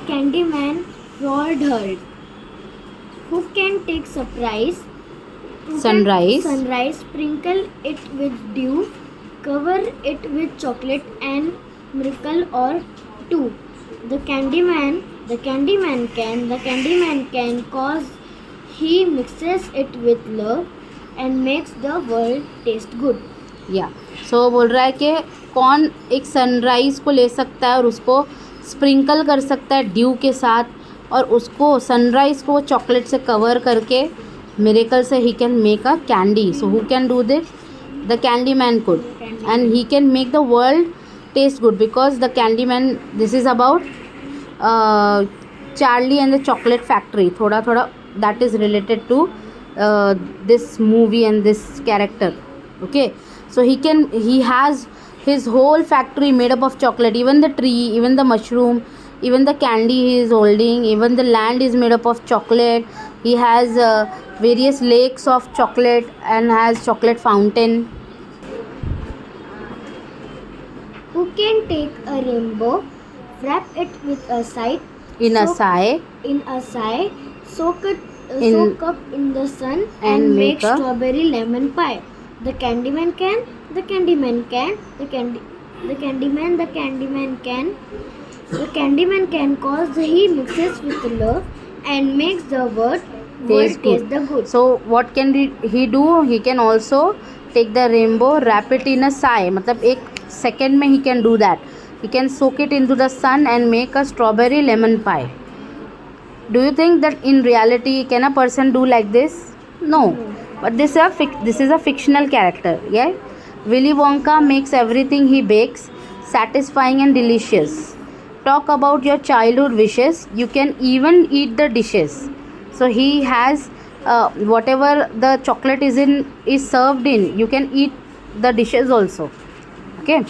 Candyman roared her. Who can take surprise? Sunrise. Sprinkle it with dew, cover it with chocolate and miracle or two. The Candyman can cause he mixes it with love and makes the world taste good. या सो बोल रहा है कि कौन एक sunrise को ले सकता है और उसको स्प्रिंकल कर सकता है ड्यू के साथ, और उसको सनराइज़ को चॉकलेट से कवर करके मिरेकल से ही can make a candy. So who can do this? The candy man could, and he can make the world taste good because the candy man, this is about Charlie and the chocolate factory. थोड़ा थोड़ा that is related to this movie and this character. Okay, so he has his whole factory made up of chocolate, even the tree, even the mushroom, even the candy he is holding, even the land is made up of chocolate. He has various lakes of chocolate and has chocolate fountain. Who can take a rainbow, wrap it with a side, In a sigh, soak up in the sun and and make make a strawberry lemon pie. The Candyman can, the Candyman can, the Candyman can cause he mixes with love and makes the world taste taste good. the good. So what can he do? He can also take the rainbow, wrap it in a sigh. मतलब एक second में he can do that. He can soak it into the sun and make a strawberry lemon pie. Do you think that in reality can a person do like this? No. But this is a fictional character. Yeah. Willy Wonka makes everything he bakes satisfying and delicious. Talk about your childhood wishes. You can even eat the dishes. So he has whatever the chocolate is served in. You can eat the dishes also. Okay.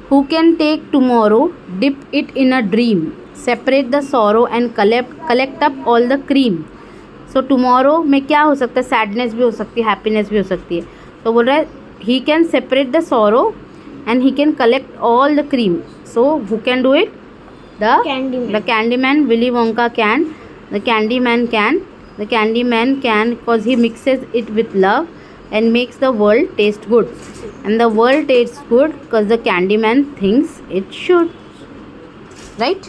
Who can take tomorrow, dip it in a dream, separate the sorrow and collect up all the cream. So tomorrow में क्या हो सकता है? Sadness भी हो सकती है, happiness भी हो सकती है. तो बोल रहा है he can separate the sorrow and he can collect all the cream. So who can do it? The Candyman. Willy Wonka can. The Candyman can. The Candyman can because he mixes it with love and makes the world taste good. And the world tastes good because the Candyman thinks it should. Right?